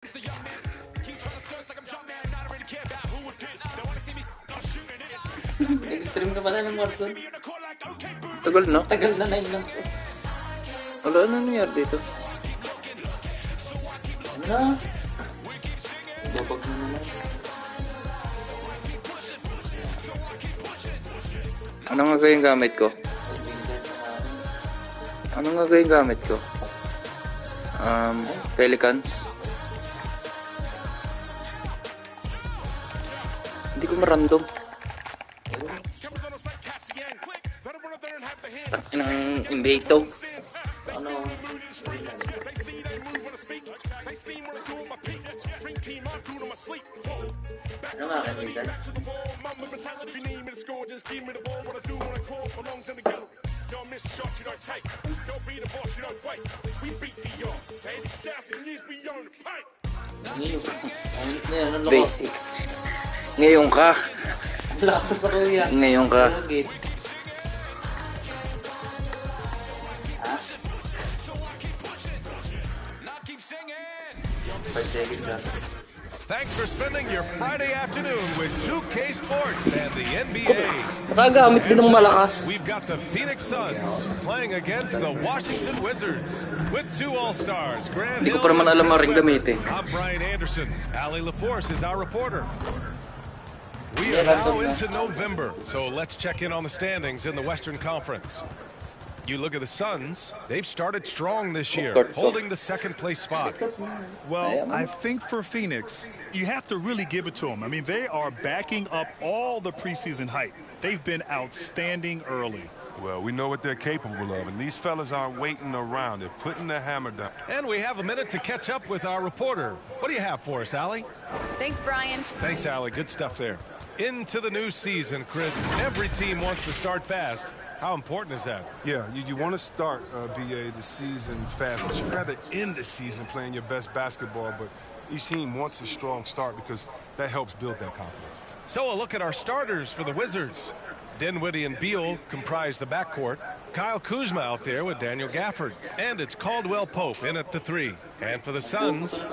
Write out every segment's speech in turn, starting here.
Extreme ka pala ng Warzone. Tagal na. Tagal na 9 lang. Wala na nangyari dito. Ano na? Babag na naman. Ano nga kaya yung gamit ko? Ano nga kaya yung gamit ko? Pelicans. Hindi ko marandom. Ng NBA to. Ano? Ano nga kaibigan? Ngayon ka. Lakas na saruya. Ngayon ka. Thanks for spending your Friday afternoon with 2K Sports and the NBA. Nakagamit din ng malakas. We've got the Phoenix Suns playing against the Washington Wizards with 2 All-Stars, Grant Hindi ko Hill pa naman and alam Chris rin gamitin. Webber. I'm Brian Anderson. Ali LaForce is our reporter. We are now into November, so let's check in on the standings in the Western Conference. You look at the Suns, they've started strong this year, holding the second place spot. Well, I think for Phoenix, you have to really give it to them. I mean, they are backing up all the preseason hype. They've been outstanding early. Well, we know what they're capable of, and these fellas aren't waiting around. They're putting the hammer down. And we have a minute to catch up with our reporter. What do you have for us, Allie? Thanks, Brian. Thanks, Allie. Good stuff there. Into the new season, Chris. Every team wants to start fast. How important is that? Yeah, you want to start, BA, the season fast, but you'd rather end the season playing your best basketball, but each team wants a strong start because that helps build that confidence. So a look at our starters for the Wizards. Dinwiddie and Beal comprise the backcourt. Kyle Kuzma out there with Daniel Gafford. And it's Caldwell Pope in at the 3. And for the Suns,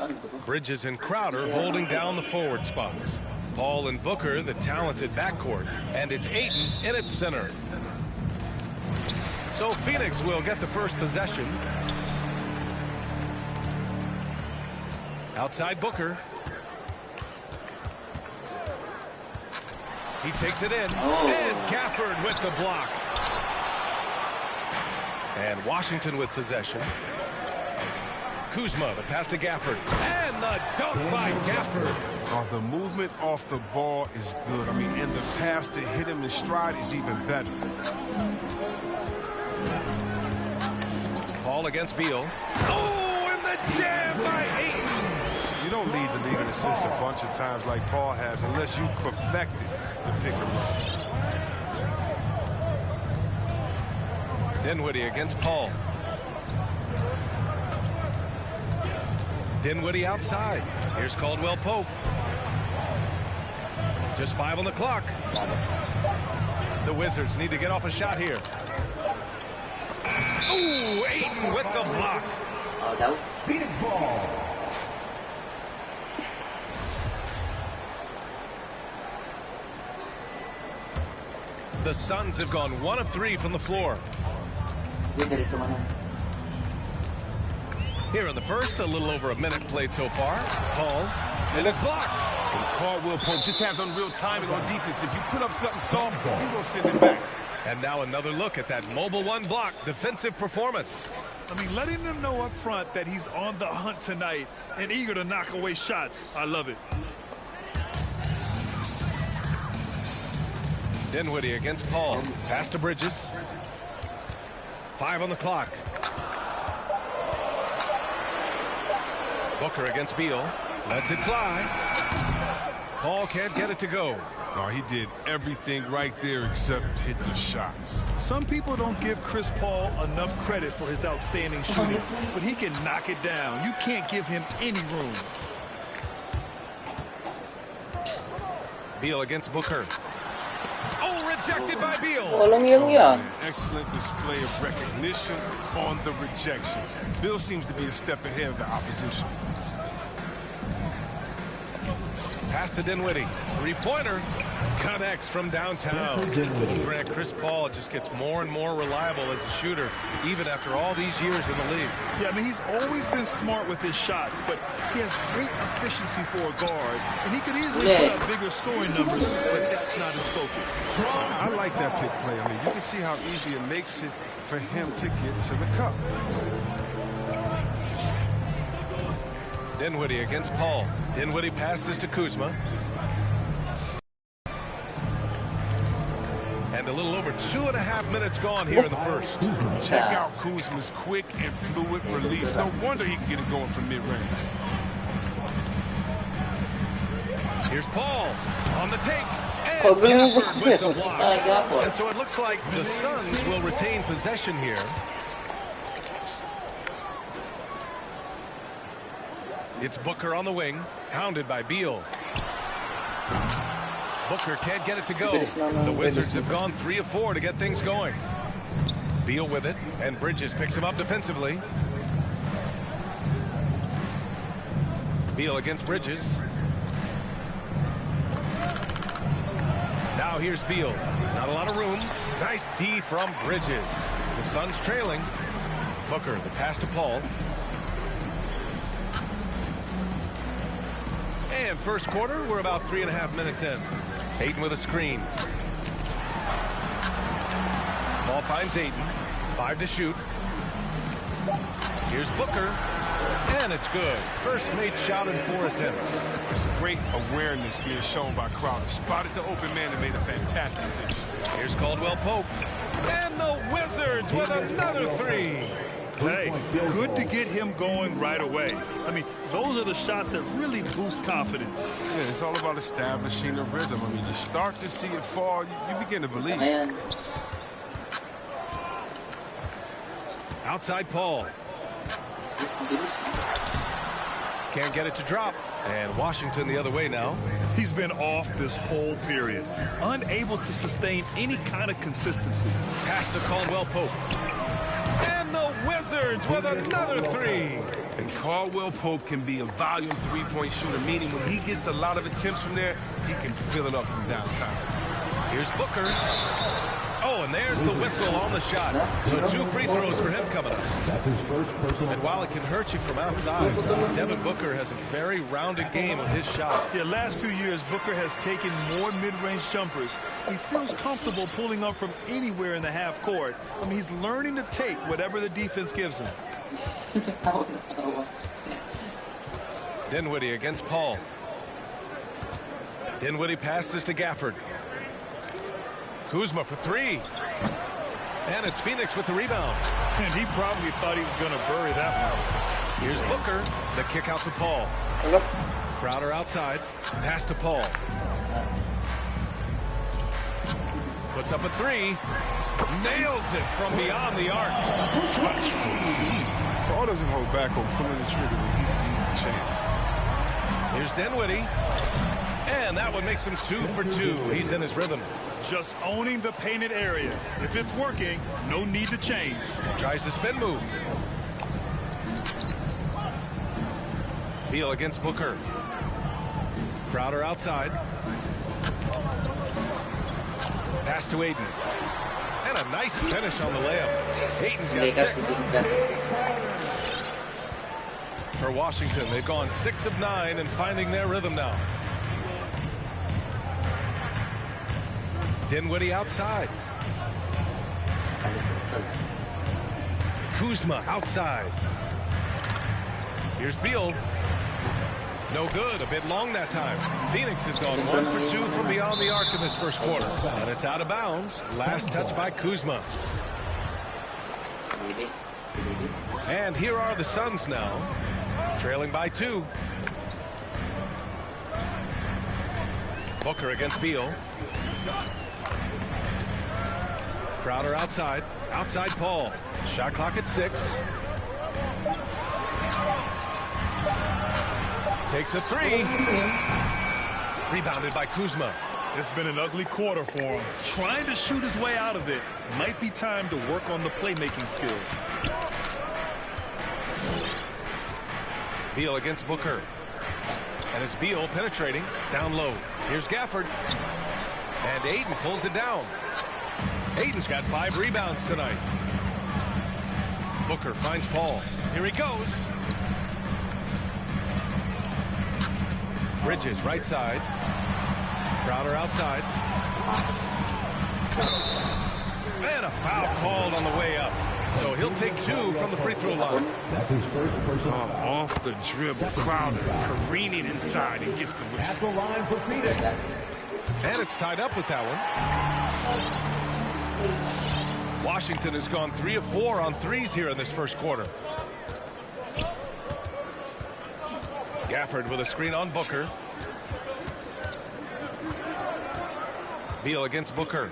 Bridges and Crowder holding down the forward spots. Paul and Booker, the talented backcourt. And it's Ayton in its center. So Phoenix will get the first possession. Outside Booker. He takes it in. And Gafford with the block. And Washington with possession. Kuzma, the pass to Gafford. And the dunk by Gafford. The movement off the ball is good. I mean, and the pass to hit him in stride is even better. Paul against Beal. Oh, and the jam by Ayton. You don't lead the league in assists a bunch of times like Paul has unless you perfected the pick and roll. Dinwiddie against Paul. Dinwiddie outside. Here's Caldwell Pope. Just 5 on the clock. The Wizards need to get off a shot here. Ooh, Ayton with the block. Phoenix ball. The Suns have gone 1 of 3 from the floor. Here in the first, a little over a minute played so far. Paul, and it's blocked. And Caldwell Pope just has unreal timing on defense. If you put up something soft, you're going to send it back. And now another look at that mobile 1 block defensive performance. I mean, letting them know up front that he's on the hunt tonight and eager to knock away shots. I love it. Dinwiddie against Paul. Pass to Bridges. 5 on the clock. Booker against Beal. Lets it fly. Paul can't get it to go. No, he did everything right there except hit the shot. Some people don't give Chris Paul enough credit for his outstanding shooting, but he can knock it down. You can't give him any room. Beal against Booker. Oh, rejected by Beal. Walang yan. Excellent display of recognition on the rejection. Bill seems to be a step ahead of the opposition. Pass to Dinwiddie. Three-pointer. Connects from downtown. Grant, Chris Paul just gets more and more reliable as a shooter, even after all these years in the league. Yeah, I mean, he's always been smart with his shots, but he has great efficiency for a guard, and he could easily put up bigger scoring numbers, but that's not his focus. I like that pick play. I mean, you can see how easy it makes it for him to get to the cup. Dinwiddie against Paul. Dinwiddie passes to Kuzma. And a little over 2.5 minutes gone here in the first. Check out Kuzma's quick and fluid release. No wonder he can get it going from mid-range. Here's Paul on the take. And Gafford with the block. And so it looks like the Suns will retain possession here. It's Booker on the wing, hounded by Beal. Booker can't get it to go. The Wizards have gone 3 of 4 to get things going. Beal with it, and Bridges picks him up defensively. Beal against Bridges. Now here's Beal. Not a lot of room. Nice D from Bridges. The Suns trailing. Booker, the pass to Paul. And first quarter, we're about 3.5 minutes in. Ayton with a screen. Ball finds Ayton. 5 to shoot. Here's Booker. And it's good. First made shot in 4 attempts. It's a great awareness being shown by Crowder. Spotted the open man and made a fantastic dish. Here's Caldwell Pope. And the Wizards with another 3. Hey, good to get him going right away. I mean, those are the shots that really boost confidence. Yeah, it's all about establishing a rhythm. I mean, you start to see it fall, you begin to believe. Outside Paul. Can't get it to drop. And Washington the other way now. He's been off this whole period. Unable to sustain any kind of consistency. Pass to Caldwell Pope. And the Wizards with another 3. And Caldwell Pope can be a volume three-point shooter, meaning when he gets a lot of attempts from there, he can fill it up from downtown. Here's Booker. Oh, and there's the whistle on the shot. So 2 free throws for him coming up. That's his first personal. And while it can hurt you from outside, Devin Booker has a very rounded game with his shot. Yeah, last few years, Booker has taken more mid-range jumpers. He feels comfortable pulling up from anywhere in the half court. I mean, he's learning to take whatever the defense gives him. Dinwiddie against Paul. Dinwiddie passes to Gafford. Kuzma for 3. And it's Phoenix with the rebound. And he probably thought he was going to bury that one. Here's Booker. The kick out to Paul. Crowder outside. Pass to Paul. Puts up a 3. Nails it from beyond the arc. Touch from deep. Paul doesn't hold back on pulling the trigger when he sees the chance. Here's Dinwiddie. And that one makes him 2 for 2. He's in his rhythm. Just owning the painted area. If it's working, no need to change. Tries the spin move. Beal against Booker. Crowder outside. Pass to Ayton. And a nice finish on the layup. Ayton's got 6. For Washington, they've gone 6 of 9 and finding their rhythm now. Dinwiddie outside. Kuzma outside. Here's Beal. No good. A bit long that time. Phoenix has gone 1 for 2 from beyond the arc in this first quarter. And it's out of bounds. Last touch by Kuzma. And here are the Suns now. Trailing by 2. Booker against Beal. Crowder outside. Outside Paul. Shot clock at 6. Takes a 3. Rebounded by Kuzma. It's been an ugly quarter for him. Trying to shoot his way out of it. Might be time to work on the playmaking skills. Beal against Booker. And it's Beal penetrating down low. Here's Gafford. And Ayton pulls it down. Ayton's got 5 rebounds tonight. Booker finds Paul. Here he goes. Bridges right side. Crowder outside. And a foul called on the way up. So he'll take 2 from the free throw line. That's his first personal. Off the dribble, Crowder careening inside and gets the whistle. At the line for Phoenix. And it's tied up with that one. Washington has gone 3 of 4 on threes here in this first quarter. Gafford with a screen on Booker. Beal against Booker.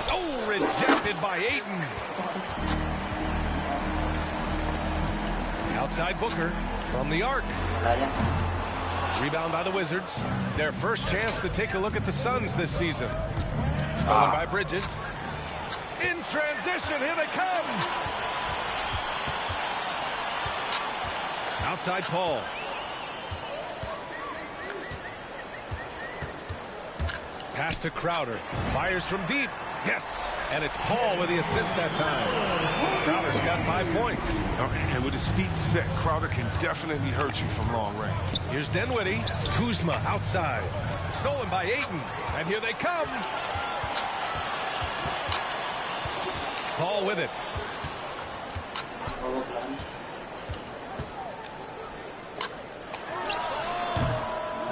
Oh, rejected by Ayton. Outside Booker from the arc. Rebound by the Wizards. Their first chance to take a look at the Suns this season. Stolen by Bridges. In transition, here they come. Outside Paul. Pass to Crowder. Fires from deep. Yes. And it's Paul with the assist that time. Crowder's got 5 points. And with his feet set, Crowder can definitely hurt you from long range. Here's Dinwiddie. Kuzma outside. Stolen by Ayton. And here they come. Paul with it.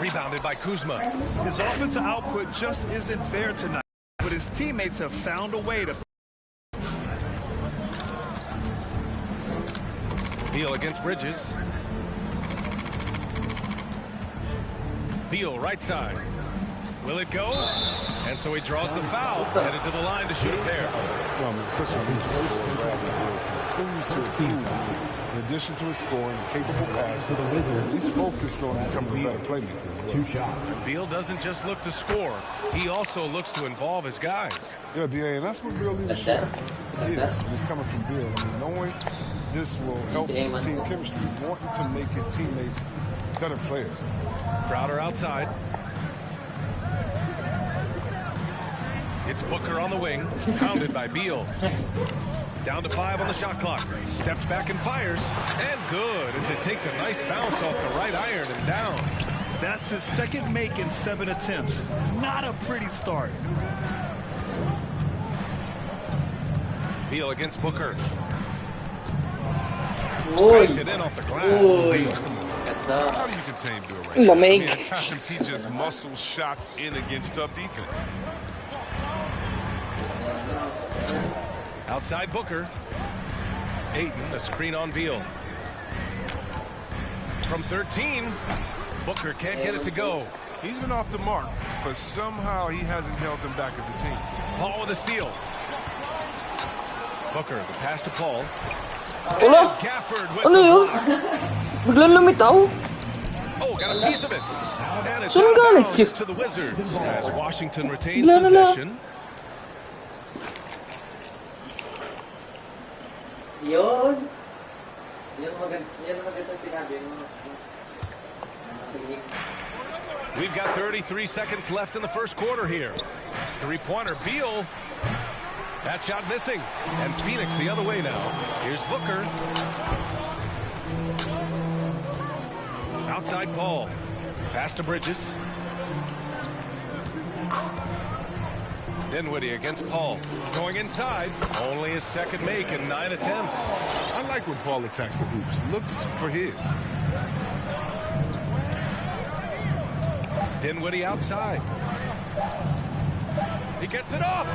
Rebounded by Kuzma. His offensive output just isn't there tonight, but his teammates have found a way to. Beal against Bridges. Beal right side. Will it go? And so he draws the foul. Headed to the line to shoot a pair. Such a deep scorer, Bradley continues to improve. In addition to his scoring, capable passer, he's focused on becoming a better playmaker. 2 shots. Beal doesn't just look to score. He also looks to involve his guys. Yeah, B.A., and that's what real leadership is. It's coming from Beal. I mean, knowing this will help team chemistry, wanting to make his teammates better players. Crowder outside. It's Booker on the wing, pounded by Beal. Down to 5 on the shot clock. Steps back and fires. And good, as it takes a nice bounce off the right iron and down. That's his second make in 7 attempts. Not a pretty start. Beal against Booker. Uy. Backed it in off the glass. Uy. How do you contain Beal right now? I Lamig. mean, at times he just muscles shots in against tough defense. Outside Booker. Ayton, a screen on Beal. From 13, Booker can't get it to go. He's been off the mark, but somehow he hasn't held them back as a team. Paul with a steal. Booker, the pass to Paul. Wala. Gafford with Ano the yun? block. Biglang lumitaw. Oh, got a piece of it. And it's Saan out of galing bounds yun? to the Wizards as Washington retains Bigla na lang. possession. Yun. Yan maganda sinabi mo. We've got 33 seconds left in the first quarter here. 3-pointer, Beal. That shot missing. And Phoenix the other way now. Here's Booker. Outside Paul. Pass to Bridges. Dinwiddie against Paul. Going inside. Only his second make in 9 attempts. I like when Paul attacks the hoops. Looks for his. Dinwiddie outside. He gets it off.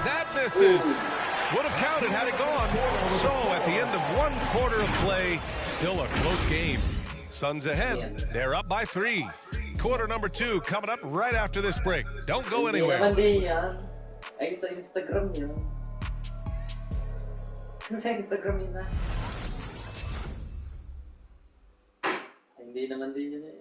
That misses. Would have counted had it gone. So at the end of 1 quarter of play, still a close game. Suns ahead. They're up by 3. Quarter number 2 coming up right after this break. Don't go anywhere. Hindi yan. Ay, sa Instagram yun. Sa Instagram yun na. Hindi naman din yun eh.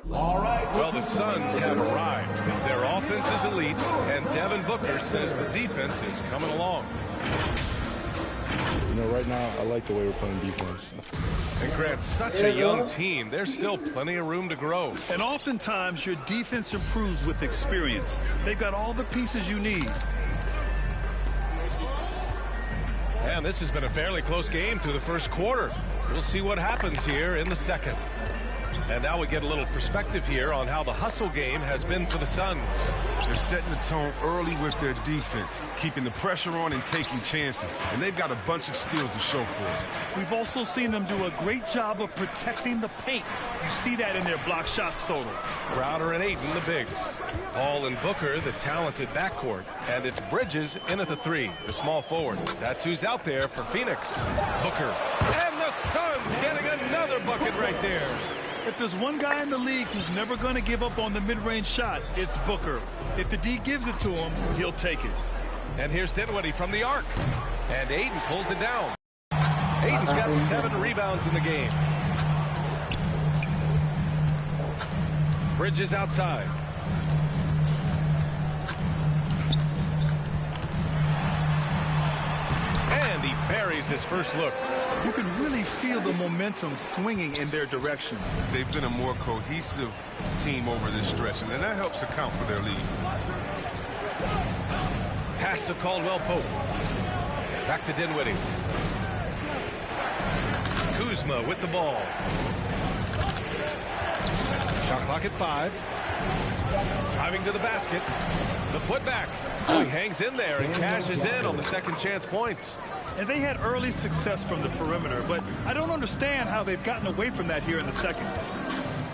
Well, the Suns have arrived. Their offense is elite, and Devin Booker says the defense is coming along. You know, right now, I like the way we're playing defense. And Grant, such a young team. There's still plenty of room to grow. And oftentimes, your defense improves with experience. They've got all the pieces you need. And this has been a fairly close game through the first quarter. We'll see what happens here in the second. And now we get a little perspective here on how the hustle game has been for the Suns. They're setting the tone early with their defense, keeping the pressure on and taking chances. And they've got a bunch of steals to show for it. We've also seen them do a great job of protecting the paint. You see that in their block shots total. Crowder and Ayton, the bigs. Paul and Booker, the talented backcourt. And it's Bridges in at the 3, the small forward. That's who's out there for Phoenix. Booker. And the Suns getting another bucket right there. If there's one guy in the league who's never going to give up on the mid-range shot, it's Booker. If the D gives it to him, he'll take it. And here's Dinwiddie from the arc. And Ayton pulls it down. Ayton's got 7 rebounds in the game. Bridges outside. And he buries his first look. You can really feel the momentum swinging in their direction. They've been a more cohesive team over this stretch, and that helps account for their lead. Pass to Caldwell Pope. Back to Dinwiddie. Kuzma with the ball. Shot clock at 5. Driving to the basket. The putback. Oh, he hangs in there and cashes in on the second chance points. And they had early success from the perimeter, but I don't understand how they've gotten away from that here in the second.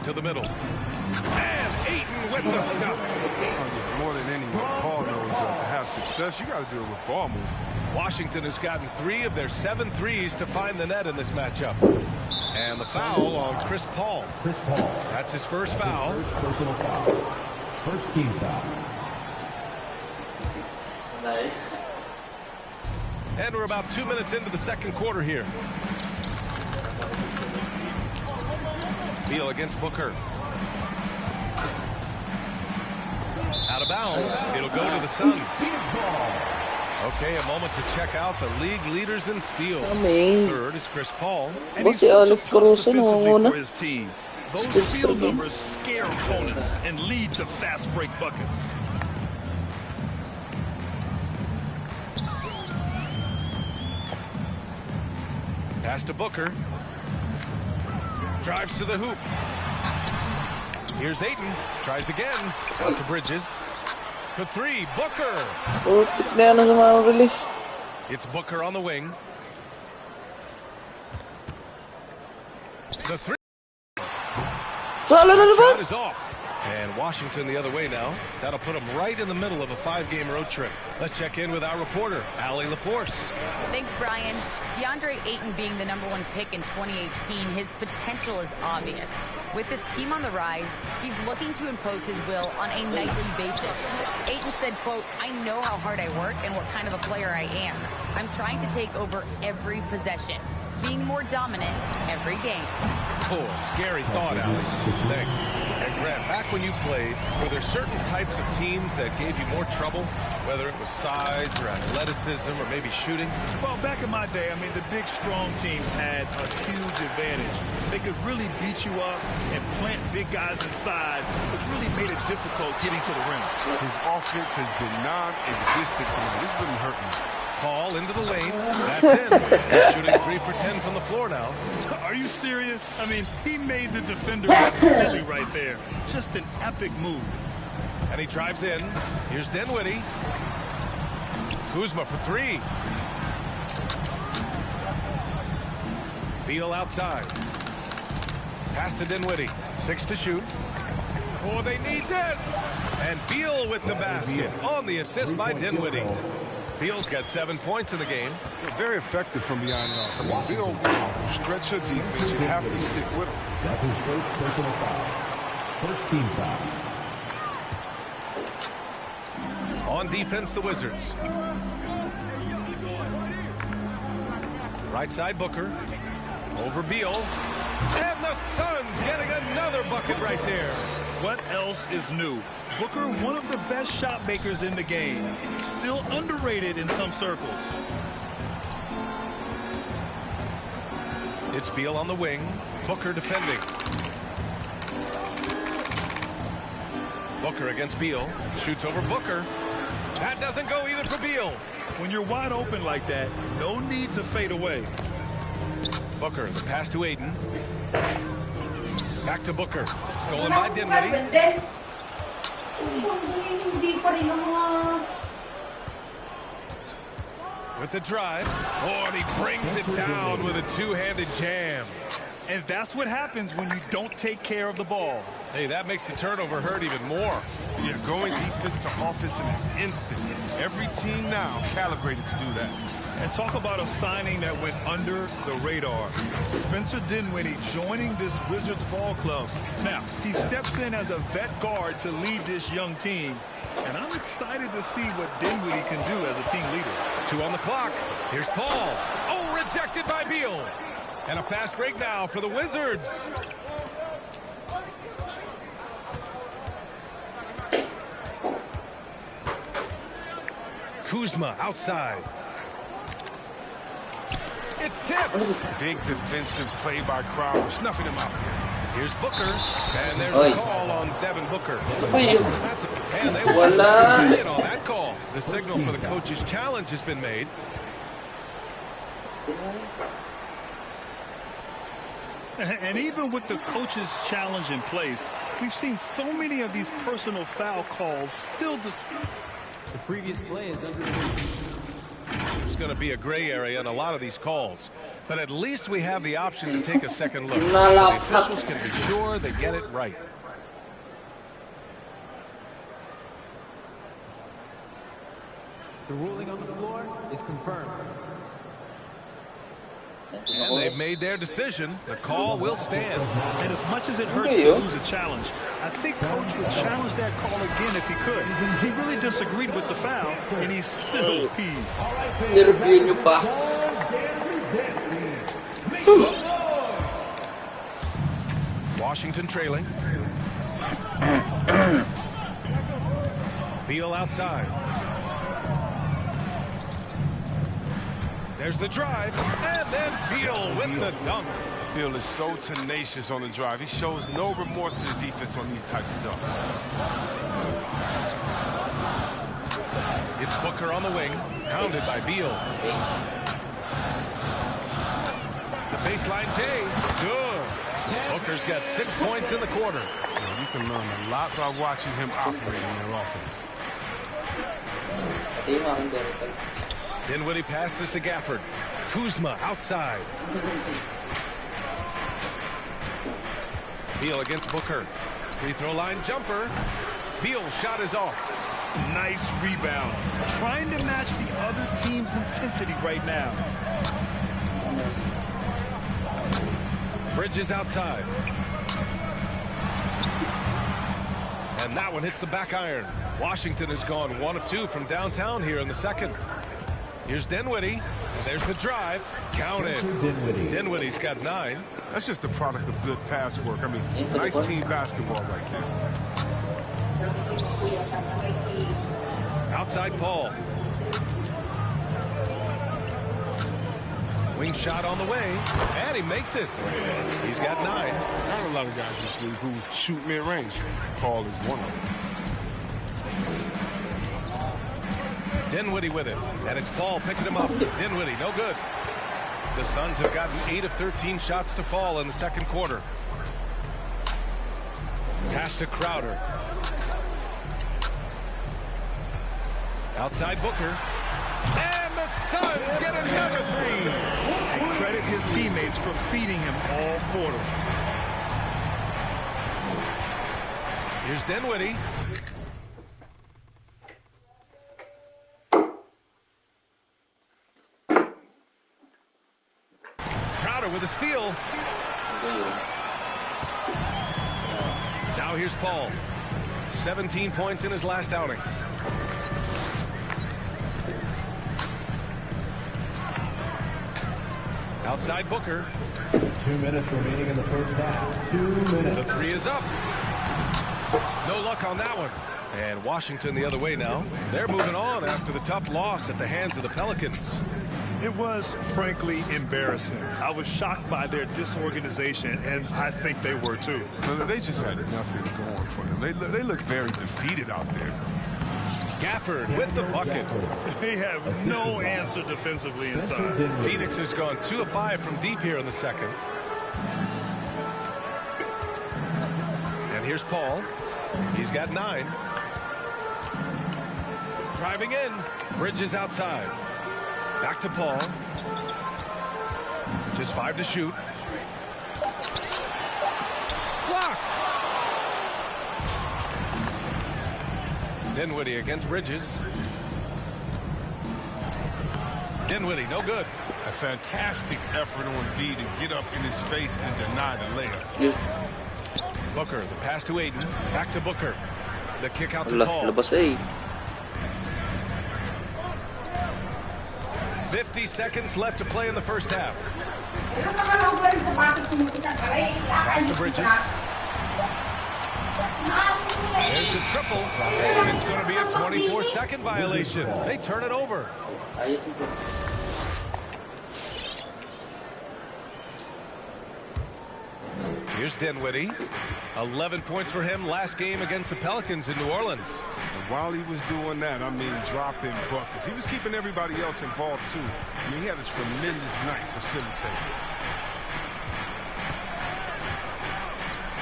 To the middle. And Ayton with the stuff. Oh, yeah, more than anyone, Paul knows to have success, you got to do it with ball movement. Washington has gotten 3 of their 7 threes to find the net in this matchup. And the foul on Chris Paul. Chris Paul. That's his first foul. First personal foul. First team foul. Nice. And we're about 2 minutes into the second quarter here. Beal against Booker. Out of bounds. It'll go to the Suns. Okay, a moment to check out the league leaders in steals. Third is Chris Paul. And he's such a plus defensively for his team. Those field numbers scare opponents and lead to fast break buckets. Pass to Booker. Drives to the hoop. Here's Ayton. Tries again. Out to Bridges. For 3, Booker. It's Booker on the wing. The 3. Shot is off. And Washington the other way now. That'll put them right in the middle of a 5-game road trip. Let's check in with our reporter, Allie LaForce. Thanks, Brian. DeAndre Ayton being the #1 pick in 2018, his potential is obvious. With this team on the rise, he's looking to impose his will on a nightly basis. Ayton said, quote, "I know how hard I work and what kind of a player I am. I'm trying to take over every possession, being more dominant every game." Oh, scary thought, Alice. Thanks. And Grant, back when you played, were there certain types of teams that gave you more trouble, whether it was size or athleticism or maybe shooting? Well, back in my day, I mean, the big, strong teams had a huge advantage. They could really beat you up and plant big guys inside, which really made it difficult getting to the rim. His offense has been non-existent to him. This really hurt me. Paul into the lane. That's in. He's shooting 3 for 10 from the floor now. Are you serious? I mean, he made the defender look silly right there. Just an epic move. And he drives in. Here's Dinwiddie. Kuzma for 3. Beal outside. Pass to Dinwiddie. 6 to shoot. Oh, they need this. And Beal with the basket on the assist by Dinwiddie. Beal's got 7 points in the game. Very effective from beyond the arc. I mean, Beal stretch your defense. You have to stick with him. That's his first personal foul. First team foul. On defense, the Wizards. Right side, Booker. Over Beal. And the Suns getting another bucket right there. What else is new? Booker, one of the best shot makers in the game. Still underrated in some circles. It's Beal on the wing. Booker defending. Booker against Beal. Shoots over Booker. That doesn't go either for Beal. When you're wide open like that, no need to fade away. Booker, the pass to Aiden. Back to Booker. Stolen by Dinwiddie. With the drive. Oh, and he brings it down with a two-handed jam. And that's what happens when you don't take care of the ball. Hey, that makes the turnover hurt even more. Yeah, going defense to offense in an instant. Every team now calibrated to do that. And talk about a signing that went under the radar. Spencer Dinwiddie joining this Wizards ball club. Now, he steps in as a vet guard to lead this young team. And I'm excited to see what Dinwiddie can do as a team leader. 2 on the clock. Here's Paul. Oh, rejected by Beal. And a fast break now for the Wizards. Kuzma outside. It's tipped. Big defensive play by Crowder, snuffing him out there. Here's Booker. And there's Oi. the call on Devin Booker. Ay, That's and they were Wala. convenient on that call. The signal for the coach's challenge has been made. And even with the coach's challenge in place, we've seen so many of these personal foul calls still The previous play is under There's going to be a gray area in a lot of these calls. But at least we have the option to take a second look. So the officials can be sure they get it right. The ruling on the floor is confirmed. And they've made their decision. The call will stand. And as much as it hurts to lose a challenge, I think Coach would challenge that call again if he could. He really disagreed with the foul, and he's still peeved. Nireview nyo pa. Washington trailing. Beal outside. There's the drive, and then Beal with the dunk. Beal is so tenacious on the drive. He shows no remorse to the defense on these type of dunks. It's Booker on the wing, pounded by Beal. The baseline J, good. Booker's got 6 points in the quarter. You can learn a lot by watching him operate in their offense. Dinwiddie passes to Gafford. Kuzma outside. Beal against Booker. Free throw line jumper. Beal's shot is off. Nice rebound. Trying to match the other team's intensity right now. Bridges outside. And that one hits the back iron. Washington has gone 1 of 2 from downtown here in the second. Here's Dinwiddie. There's the drive. Counted. Dinwiddie's got 9. That's just the product of good pass work. I mean, nice team basketball right there. Outside Paul. Wing shot on the way. And he makes it. He's got 9. Not a lot of guys in this league who shoot mid-range. Paul is one of them. Dinwiddie with it. And it's Paul picking him up. Dinwiddie, no good. The Suns have gotten 8 of 13 shots to fall in the second quarter. Pass to Crowder. Outside Booker. And the Suns get another 3. And credit his teammates for feeding him all quarter. Here's Dinwiddie. Crowder with a steal. Now here's Paul. 17 points in his last outing. Outside Booker. 2 minutes remaining in the first half. 2 minutes. The 3 is up. No luck on that one. And Washington the other way now. They're moving on after the tough loss at the hands of the Pelicans. It was, frankly, embarrassing. I was shocked by their disorganization, and I think they were too. They just had nothing going for them. They look very defeated out there. Gafford with the bucket. They have no answer defensively inside. Phoenix has gone 2 of 5 from deep here in the second. And here's Paul. He's got 9. Driving in. Bridges outside. Back to Paul. Just 5 to shoot. Blocked. Dinwiddie against Bridges. Dinwiddie, no good. A fantastic effort on D to get up in his face and deny the layup. Booker, the pass to Ayton. Back to Booker. The kick out to Paul. Labas eh. 50 seconds left to play in the first half. Pass to Bridges. There's the triple. And it's going to be a 24-second violation. They turn it over. Here's Dinwiddie. 11 points for him last game against the Pelicans in New Orleans. And while he was doing that, I mean, dropping buckets. He was keeping everybody else involved, too. I mean, he had a tremendous night facilitating.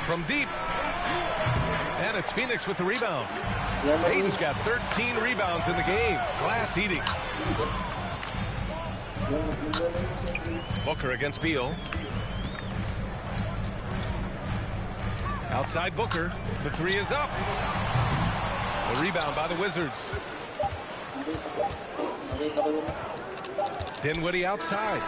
From deep. And it's Phoenix with the rebound. Ayton's got 13 rebounds in the game. Glass eating. Booker against Beal. Outside Booker. The 3 is up. The rebound by the Wizards. Dinwiddie outside.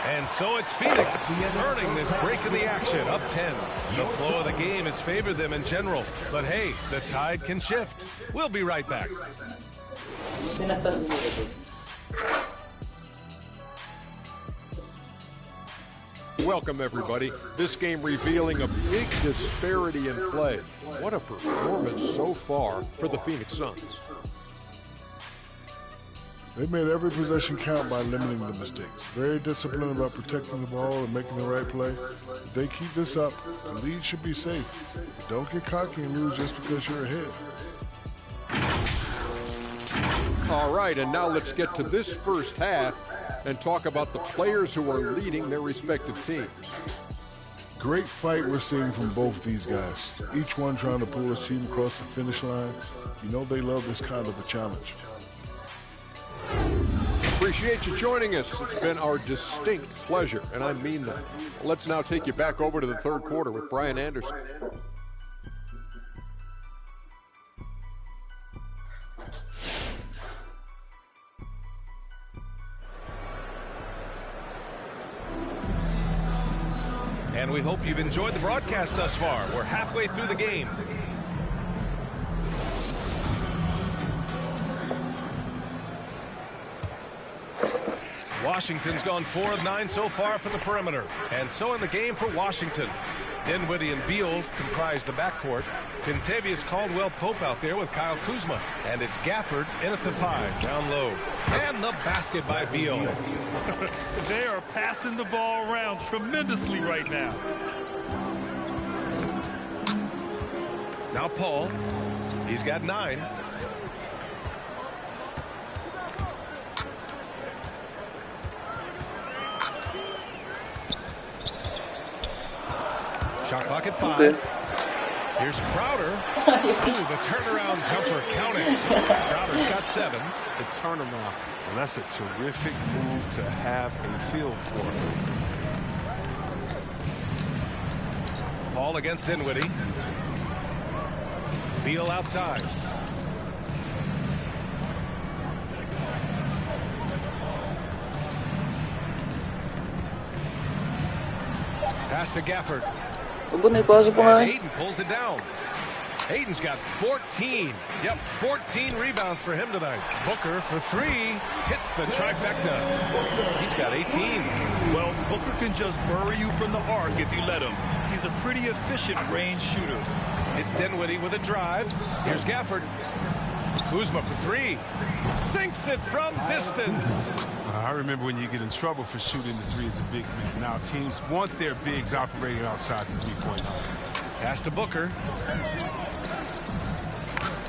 And so it's Phoenix earning this break in the action, up 10. The flow of the game has favored them in general. But hey, the tide can shift. We'll be right back. Welcome, everybody. This game revealing a big disparity in play. What a performance so far for the Phoenix Suns. They made every possession count by limiting the mistakes. Very disciplined about protecting the ball and making the right play. If they keep this up, the lead should be safe. Don't get cocky and lose just because you're ahead. All right, and now let's get to this first half and talk about the players who are leading their respective teams. Great fight we're seeing from both these guys. Each one trying to pull his team across the finish line. You know they love this kind of a challenge. Appreciate you joining us. It's been our distinct pleasure, and I mean that. Let's now take you back over to the third quarter with Brian Anderson. And we hope you've enjoyed the broadcast thus far. We're halfway through the game. Washington's gone 4 of 9 so far from the perimeter. And so in the game for Washington, Dinwiddie and Beal comprise the backcourt. Kentavious Caldwell-Pope out there with Kyle Kuzma. And it's Gafford in at the 5, down low. And the basket by Beal. They are passing the ball around tremendously right now. Now Paul. He's got 9. Shot clock at 5. Okay. Here's Crowder. Ooh, the turnaround jumper counting. Crowder's got 7. The turnaround. Well, that's a terrific move to have a feel for. Paul against Dinwiddie. Beal outside. Pass to Gafford. And Ayton pulls it down. Ayton's got 14. Yep, 14 rebounds for him tonight. Booker for 3. Hits the trifecta. He's got 18. Well, Booker can just bury you from the arc if you let him. He's a pretty efficient range shooter. It's Dinwiddie with a drive. Here's Gafford. Kuzma for three. Sinks it from distance. I remember when you get in trouble for shooting the three as a big man. Now teams want their bigs operating outside the three-point line. Pass to Booker.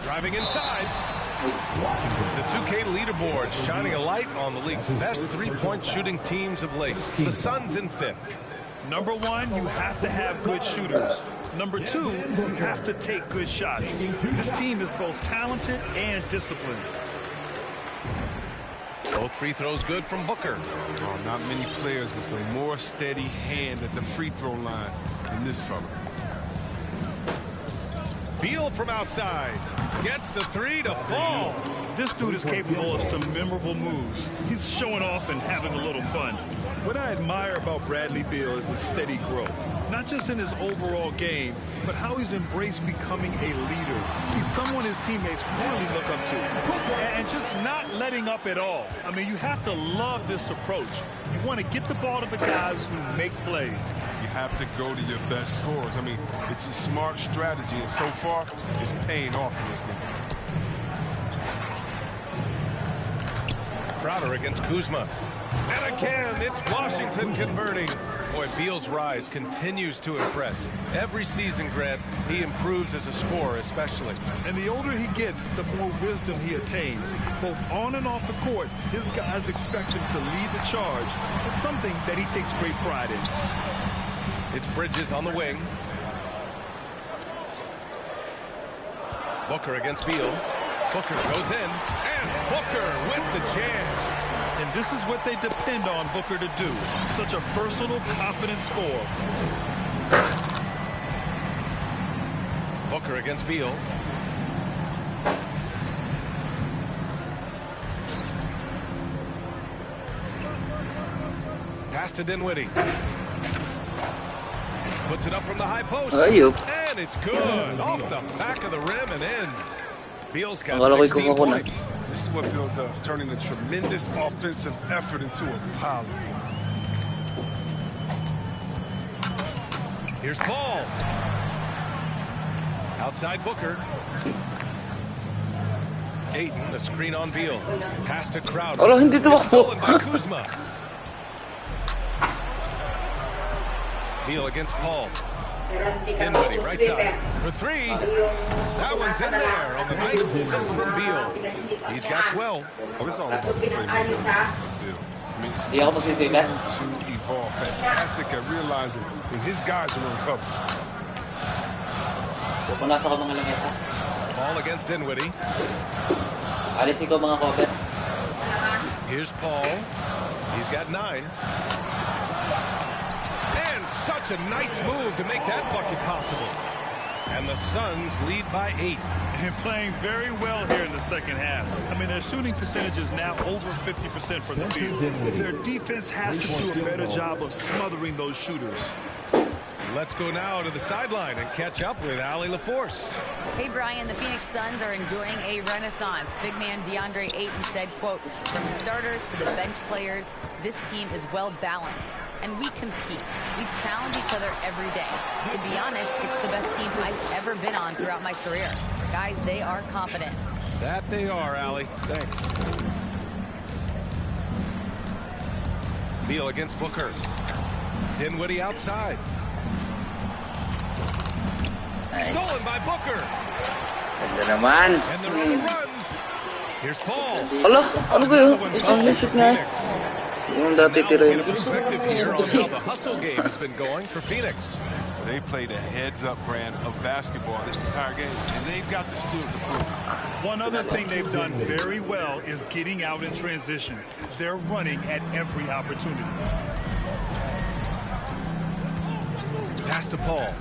Driving inside. The 2K leaderboard shining a light on the league's best three-point shooting teams of late. The Suns in 5th. Number one, you have to have good shooters. Number two, you have to take good shots. This team is both talented and disciplined. Both free throws good from Booker. Oh, not many players with a more steady hand at the free throw line than this fella. Beal from outside. Gets the three to fall. This dude is capable of some memorable moves. He's showing off and having a little fun. What I admire about Bradley Beal is his steady growth. Not just in his overall game, but how he's embraced becoming a leader. He's someone his teammates really look up to. And just not letting up at all. I mean, you have to love this approach. You want to get the ball to the guys who make plays. You have to go to your best scorers. I mean, it's a smart strategy, and so far, it's paying off in this game. Crowder against Kuzma. And again, it's Washington converting. Boy, Beal's rise continues to impress. Every season, Grant, he improves as a scorer, especially. And the older he gets, the more wisdom he attains. Both on and off the court, his guys expect him to lead the charge. It's something that he takes great pride in. It's Bridges on the wing. Booker against Beal. Booker goes in, and Booker with the jam. And this is what they depend on Booker to do. Such a versatile, confident scorer. Booker against Beal. Pass to Dinwiddie. Puts it up from the high post. And it's good. Off the back of the rim and in. Beal's got 16 points. This is what Bill does, turning a tremendous offensive effort into a pile of points. Here's Paul. Outside Booker. Ayton, the screen on Beal. Pass to Crowder. Stolen by Kuzma. Beal against Paul. Dinwiddie, right side. For three. That one's in there on the nice assist from Beal. He's got 12. Oh, it's all about the playmaking of Beal. I mean, it's continuing to evolve. Fantastic at realizing when his guys are uncovered. Paul against Dinwiddie. Here's Paul. He's got 9. Such a nice move to make that bucket possible. And the Suns lead by 8. And playing very well here in the second half. I mean, their shooting percentage is now over 50% from the field. Their defense has to do a better job of smothering those shooters. Let's go now to the sideline and catch up with Allie LaForce. Hey, Brian, the Phoenix Suns are enjoying a renaissance. Big man DeAndre Ayton said, quote, from starters to the bench players, this team is well balanced. And we compete. We challenge each other every day. To be honest, it's the best team I've ever been on throughout my career. Guys, they are confident. That they are, Allie. Thanks. Beal against Booker. Dinwiddie outside. Nice. Stolen by Booker. And they're on the run. Here's Paul. Hello? Ano kayo? Ang nisip na. Yung dati tira yun. Perspective here on how the hustle game has been going for Phoenix. They played a heads-up brand of basketball this entire game, and they've got the skills to prove it. One other thing they've done very well is getting out in transition. They're running at every opportunity. Pass to Paul.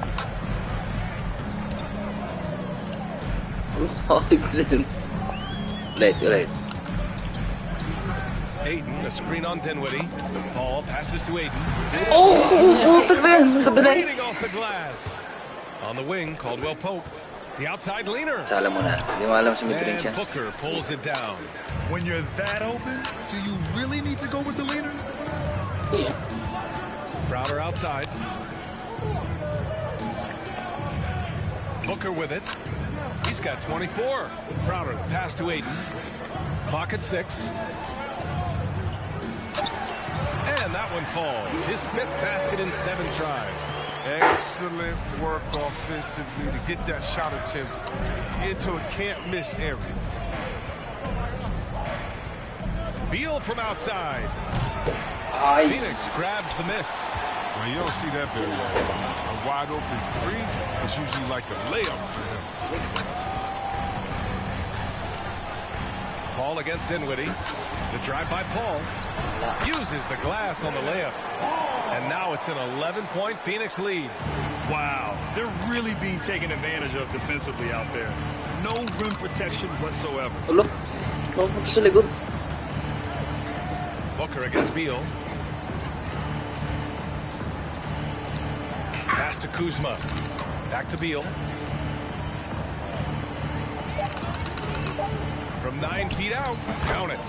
Late. Ayton, a screen on Dinwiddie. Paul passes to Ayton. Leading off the glass. On the wing, Caldwell Pope. The outside leaner. And Booker pulls it down. When you're that open, do you really need to go with the leaner? Crowder outside. Booker with it. He's got 24. Crowder, the pass to Ayton. Clock at 6. And that one falls. His 5th basket in 7 tries. Excellent work offensively to get that shot attempt into a can't-miss area. Beal from outside. Phoenix grabs the miss. Well, you don't see that very often. A wide open 3 is usually like a layup for him. Paul against Dinwiddie. The drive by Paul. Uses the glass on the layup. And now it's an 11-point Phoenix lead. Wow, they're really being taken advantage of defensively out there. No rim protection whatsoever. Look, sa likod. Booker against Beal. Pass to Kuzma. Back to Beal. From 9 feet out. Count it.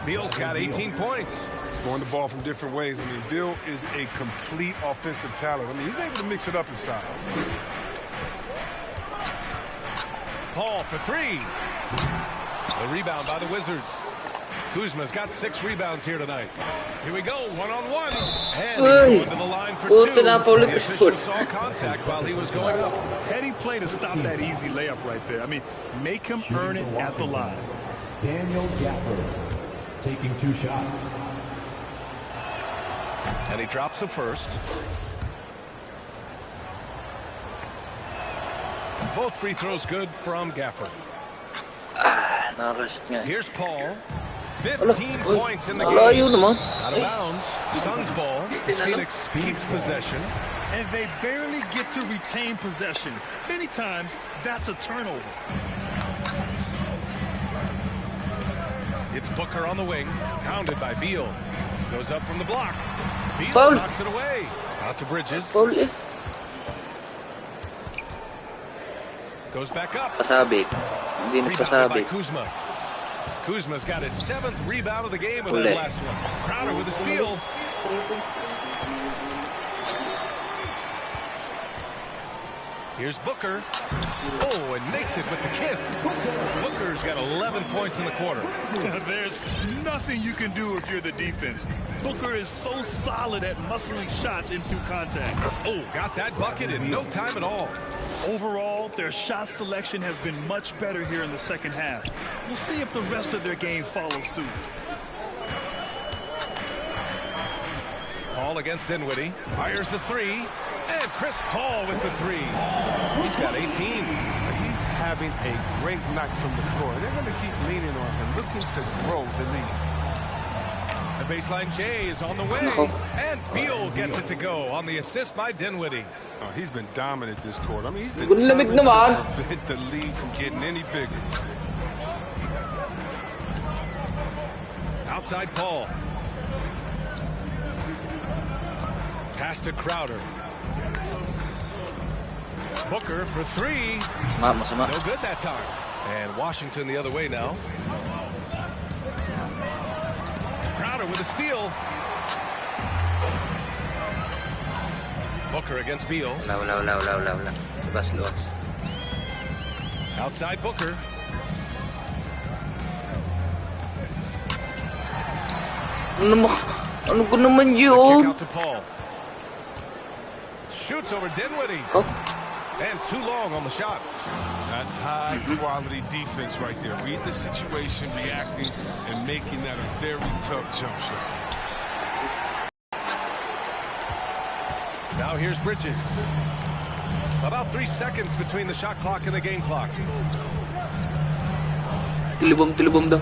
Beal's got 18 points. Scoring the ball from different ways. I mean, Beal is a complete offensive talent. I mean, he's able to mix it up inside. Paul for 3. The rebound by the Wizards. Kuzma's got 6 rebounds here tonight. Here we go, one-on-one. And he's going to the line for 2. The official saw contact while he was going up. Heady play to stop that easy layup right there. I mean, make him earn it at the line. Daniel Gafford taking 2 shots. And he drops the first. Both free throws good from Gafford. Here's Paul. 15 points in the game. Out of bounds. Suns ball. Phoenix keeps possession. And they barely get to retain possession. Many times, that's a turnover. It's Booker on the wing. Pounded by Beal. Goes up from the block. Beal knocks it away. Out to Bridges. Goes back up. Rebounded by Kuzma. Kuzma's got his 7th rebound of the game with that last one. Crowder with a steal. Here's Booker. Oh, and makes it with the kiss. Booker's got 11 points in the quarter. There's nothing you can do if you're the defense. Booker is so solid at muscling shots in through contact. Oh, got that bucket in no time at all. Overall, their shot selection has been much better here in the second half. We'll see if the rest of their game follows suit. Paul against Dinwiddie. Fires the 3. And Chris Paul with the 3. He's got 18. He's having a great night from the floor. They're going to keep leaning on him, looking to grow the lead. The baseline J is on the way. And Beal gets it to go on the assist by Dinwiddie. Oh, he's been dominant this quarter. I mean, he's determined to prevent the lead from getting any bigger. Outside Paul. Pass to Crowder. Booker for 3. No good that time. And Washington the other way now. Crowder with a steal. Booker against Beal. Outside Booker. Ano ko naman yun? Kick out to Paul. Shoots over Dinwiddie. And too long on the shot. That's high-quality defense right there. Read the situation, reacting, and making that a very tough jump shot. Now here's Bridges. About 3 seconds between the shot clock and the game clock. Tilibom daw.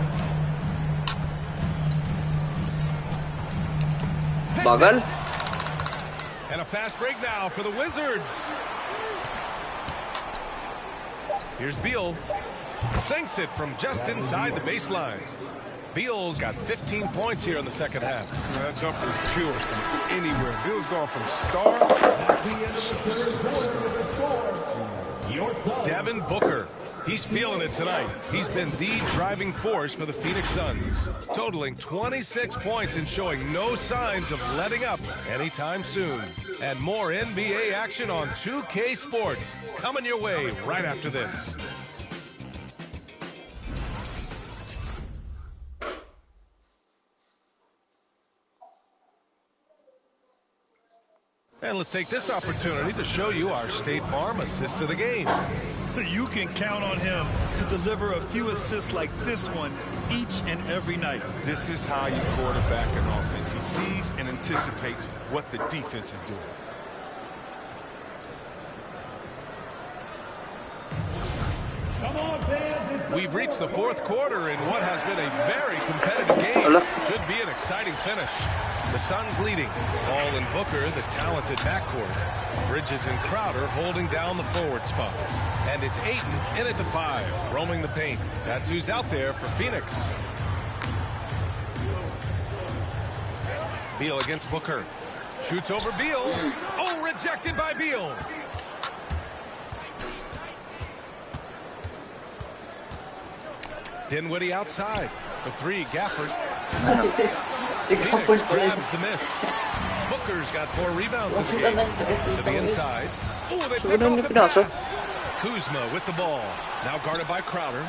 Bagal. And a fast break now for the Wizards. Here's Beal. Sinks it from just inside the baseline. Beal's got 15 points here in the second half. That jumper is pure from anywhere. Beal's gone from star to Devin Booker. He's feeling it tonight. He's been the driving force for the Phoenix Suns, totaling 26 points and showing no signs of letting up anytime soon. And more NBA action on 2K Sports coming your way right after this. And let's take this opportunity to show you our State Farm assist of the game. You can count on him to deliver a few assists like this one each and every night. This is how you quarterback an offense. He sees and anticipates what the defense is doing. We've reached the fourth quarter in what has been a very competitive game. Should be an exciting finish. The Suns leading. Ball and Booker, the talented backcourt. Bridges and Crowder holding down the forward spots. And it's Ayton in at the 5, roaming the paint. That's who's out there for Phoenix. Beal against Booker. Shoots over Beal. Oh, rejected by Beal. Dinwiddie outside. For 3, Gafford. Phoenix grabs the miss. Booker's got 4 rebounds in the game. To the inside. Oh, they pick off the pass. Kuzma with the ball. Now guarded by Crowder.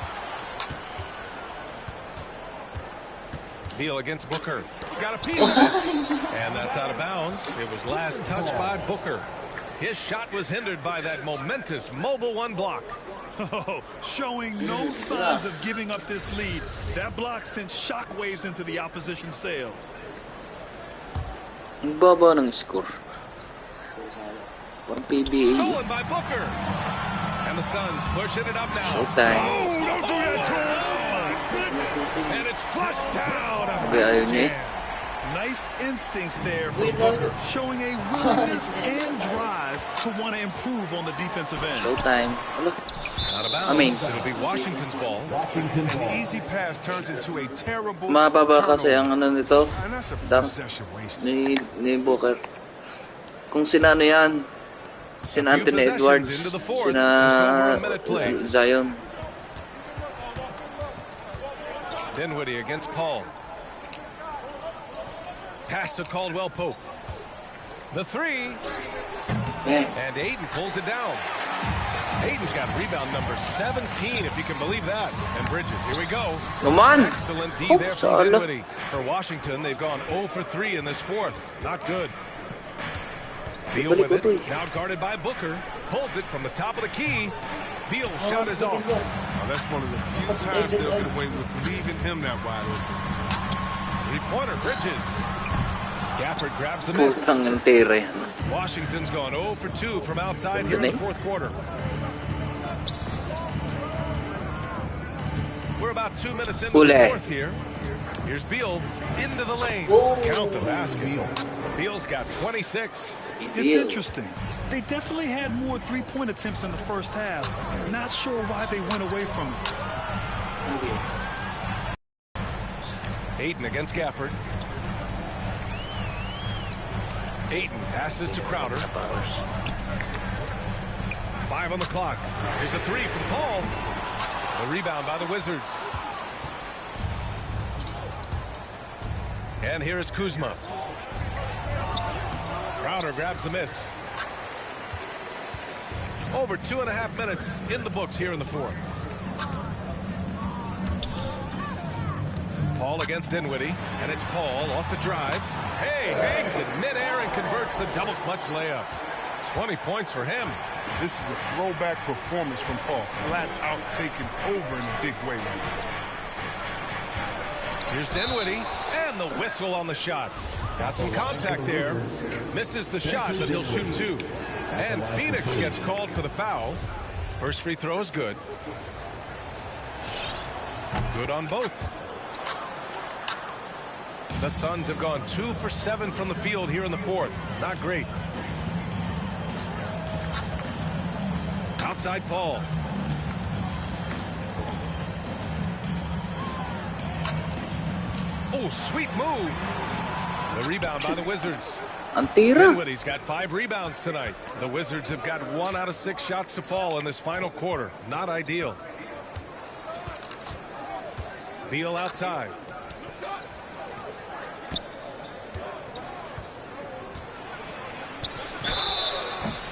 Beal against Booker. Got a piece of it. And that's out of bounds. It was last touched by Booker. His shot was hindered by that momentous mobile 1 block. Oh, showing no signs of giving up this lead. That block sent shockwaves into the opposition sails. Baba ng score. Parang PBA. Stolen by Booker. And the Suns pushing it up now. Showtime. Oh, don't do that to him. Oh, my goodness. And it's flushed down. Ayaw niya. Nice instincts there from Booker, showing a willingness and drive to want to improve on the defensive end. Showtime. Out of bounds. It'll be Washington's ball. An easy pass turns into a terrible Mababa kasi ang ano nito. And that's a Dunk possession waste. ni Booker. Kung sina ano yan, sina Anthony Edwards, sina Zion. Dinwiddie against Paul. Pass to Caldwell Pope. The 3. And Ayton pulls it down. Ayton's got rebound number 17, if you can believe that. And Bridges, here we go. Come on. Excellent D there from Dinwiddie. For Washington, they've gone 0 for 3 in this fourth. Not good. Beal with it. Now guarded by Booker. Pulls it from the top of the key. Beal's shot is off. Now, that's one of the few times they'll get away with leaving him that wide open. 3-pointer, Bridges. Gafford grabs the miss. Putang entera yan. Washington's gone 0 for 2 from outside here in the fourth quarter. We're about 2 minutes into the fourth here. Here's Beal into the lane. Count the basket. Beal's got 26. It's interesting. They definitely had more 3-point attempts in the first half. Not sure why they went away from it. Ayton against Gafford. Ayton passes to Crowder. 5 on the clock. Here's a 3 from Paul. The rebound by the Wizards. And here is Kuzma. Crowder grabs the miss. Over 2.5 minutes in the books here in the fourth. Paul against Dinwiddie, and it's Paul off the drive. Hey, hangs in midair and converts the double clutch layup. 20 points for him. This is a throwback performance from Paul. Flat out taken over in a big way right now. Here's Dinwiddie, and the whistle on the shot. Got some contact there. Misses the shot, but he'll shoot 2. And Phoenix gets called for the foul. First free throw is good. Good on both. The Suns have gone 2 for 7 from the field here in the fourth. Not great. Outside Paul. Oh, sweet move. The rebound by the Wizards. Dinwiddie's got 5 rebounds tonight. The Wizards have got 1 out of 6 shots to fall in this final quarter. Not ideal. Beal outside.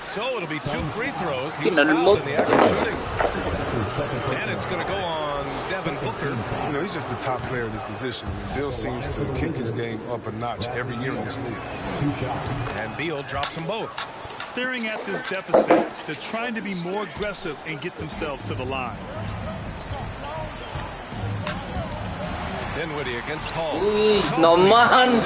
So it'll be 2 free throws. He was fouled in the act of shooting. And it's going to go on Devin Booker. You know, he's just the top player in this position. I mean, Beal seems to kick his game up a notch every year in this league. And Beal drops them both. Staring at this deficit, they're trying to be more aggressive and get themselves to the line. Dinwiddie against Paul. Naman!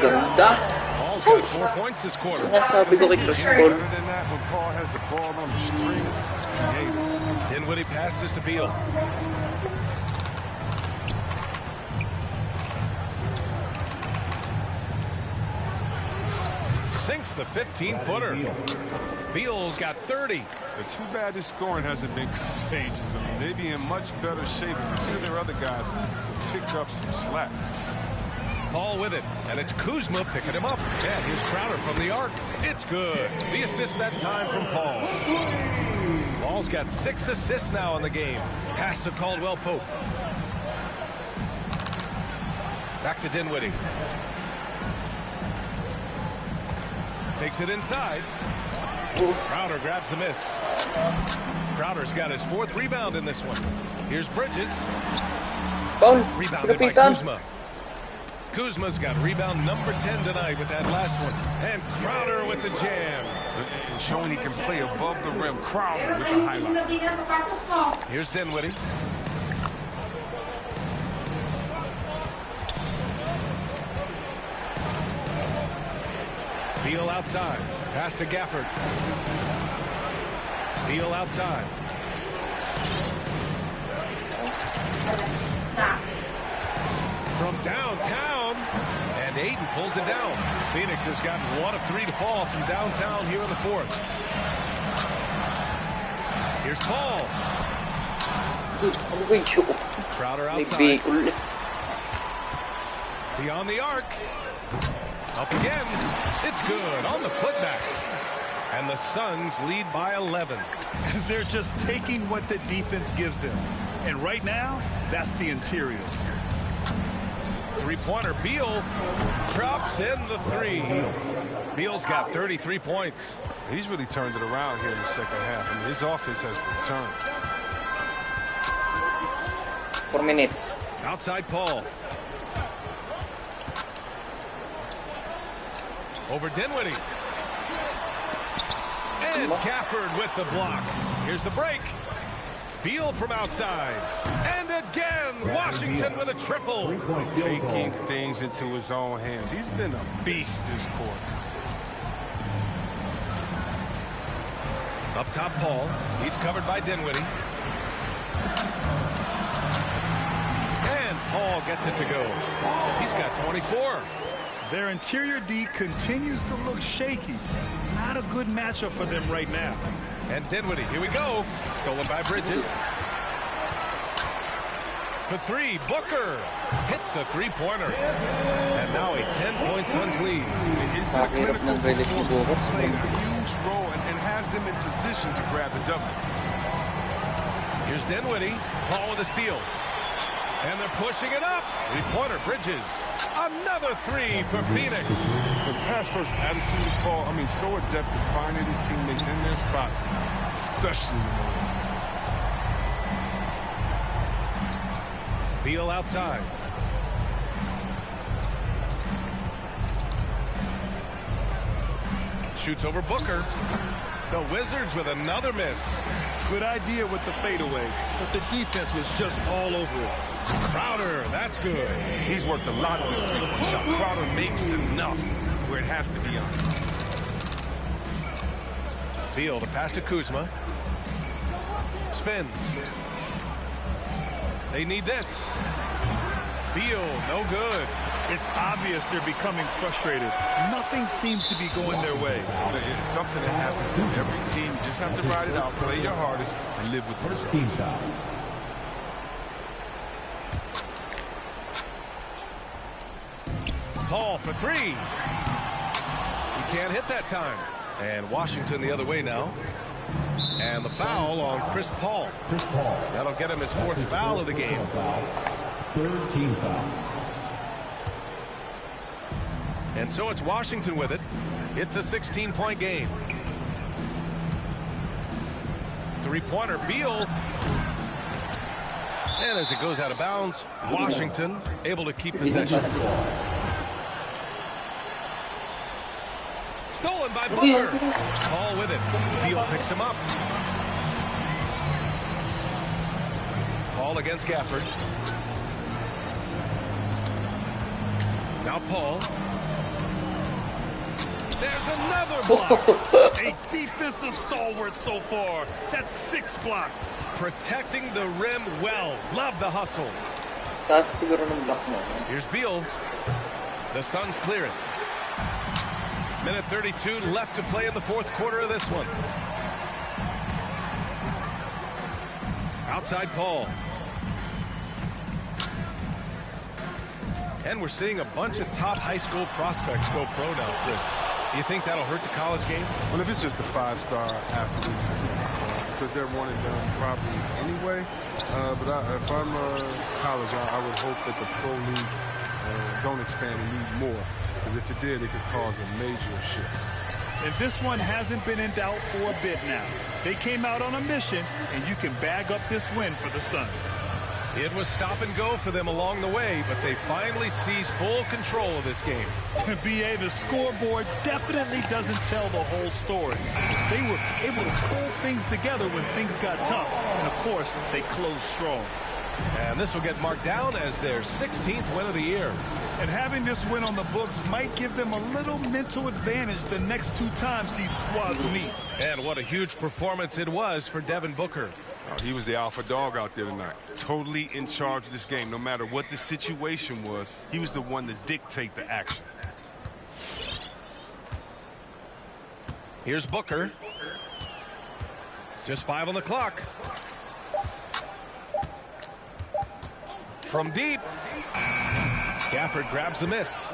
Ganda! Paul's got 4 points this quarter. Nasabi ko kay Chris Paul. Better than that, when Paul has the ball on the string, it's creative. Dinwiddie passes to Beal. Sinks the 15-footer. Beal's got 30. But too bad this scoring hasn't been contagious. I mean, they'd be in much better shape if a few of their other guys could pick up some slack. Paul with it, and it's Kuzma picking him up. And here's Crowder from the arc. It's good. The assist that time from Paul. Paul's got 6 assists now in the game. Pass to Caldwell Pope. Back to Dinwiddie. Takes it inside. Crowder grabs the miss. Crowder's got his 4th rebound in this one. Here's Bridges. Rebounded by Kuzma. Kuzma's got rebound number 10 tonight with that last one. And Crowder with the jam. And showing he can play above the rim. Crowder with the highlight. Here's Dinwiddie. Beal outside. Pass to Gafford. Beal outside. From downtown. And Ayton pulls it down. Phoenix has gotten 1 of 3 to fall from downtown here in the 4th. Here's Paul. Crowder outside. Beyond the arc. Up again. It's good on the putback. And the Suns lead by 11. They're just taking what the defense gives them. And right now, that's the interior. Three-pointer. Beal drops in the 3. Beal's got 33 points. He's really turned it around here in the second half. I mean, his offense has returned. 4 minutes. Outside Paul. Over Dinwiddie. And Gafford with the block. Here's the break. Beal from outside. And again, Washington with a triple. Taking things into his own hands. He's been a beast this quarter. Up top, Paul. He's covered by Dinwiddie. And Paul gets it to go. He's got 24. Their interior D continues to look shaky. Not a good matchup for them right now. And Dinwiddie, here we go. Stolen by Bridges. For 3, Booker hits a 3-pointer. And now a 10-point Suns lead. He's been a clinical performance. He's played a huge role and has them in position to grab the double. Here's Dinwiddie. Paul with a steal. And they're pushing it up. 3-pointer, Bridges. Another 3 for Phoenix. The pass-first attitude of Paul, I mean, so adept at finding his teammates in their spots, especially when Beal outside. Shoots over Booker. The Wizards with another miss. Good idea with the fadeaway, but the defense was just all over it. Crowder, that's good. He's worked a lot on his three-point shot. Crowder makes enough where it has to be on. Beal, the pass to Kuzma. Spins. They need this. Beal, no good. It's obvious they're becoming frustrated. Nothing seems to be going their way. It's something that happens to every team. You just have to ride it out, play your hardest, and live with the results. Team foul. Paul for 3. He can't hit that time. And Washington the other way now. And the foul on Chris Paul. Chris Paul. That'll get him his 4th foul of the game. Third team foul. And so it's Washington with it. It's a 16-point game. 3-pointer, Beal. And as it goes out of bounds, Washington able to keep possession. Stolen by Booker. Paul with it. Beal picks him up. Paul against Gafford. Now Paul. There's another block. A defensive stalwart so far. That's 6 blocks. Protecting the rim well. Love the hustle. Taas siguro ng block mo. Here's Beal. The Suns clear it. Minute 32 left to play in the fourth quarter of this one. Outside Paul. And we're seeing a bunch of top high school prospects go pro now, Chris. Do you think that'll hurt the college game? Well, if it's just the 5-star athletes, because they're one and done probably anyway. But if I'm college, I would hope that the pro leagues don't expand and need more. Because if it did, it could cause a major shift. And this one hasn't been in doubt for a bit now. They came out on a mission, and you can bag up this win for the Suns. It was stop and go for them along the way, but they finally seized full control of this game. BA, the scoreboard definitely doesn't tell the whole story. They were able to pull things together when things got tough. And, of course, they closed strong. And this will get marked down as their 16th win of the year. And having this win on the books might give them a little mental advantage the next 2 times these squads meet. And what a huge performance it was for Devin Booker. He was the alpha dog out there tonight. Totally in charge of this game. No matter what the situation was, he was the one to dictate the action. Here's Booker. Just 5 on the clock. From deep. Gafford grabs the miss.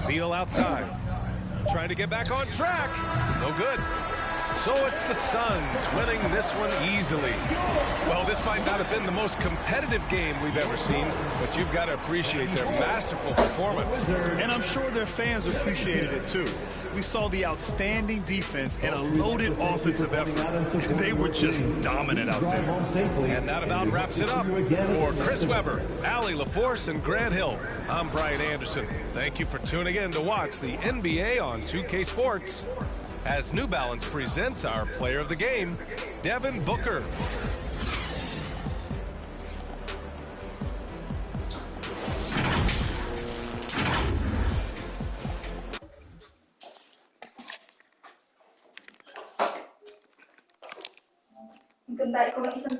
Beal outside. Trying to get back on track. No good. So it's the Suns winning this one easily. Well, this might not have been the most competitive game we've ever seen, but you've got to appreciate their masterful performance. And I'm sure their fans appreciated it too. We saw the outstanding defense and a loaded offensive effort. They were just dominant out there. And that about wraps it up. For Chris Webber, Allie LaForce, and Grant Hill, I'm Brian Anderson. Thank you for tuning in to watch the NBA on 2K Sports as New Balance presents our player of the game, Devin Booker. Ganda, ikaw ang isang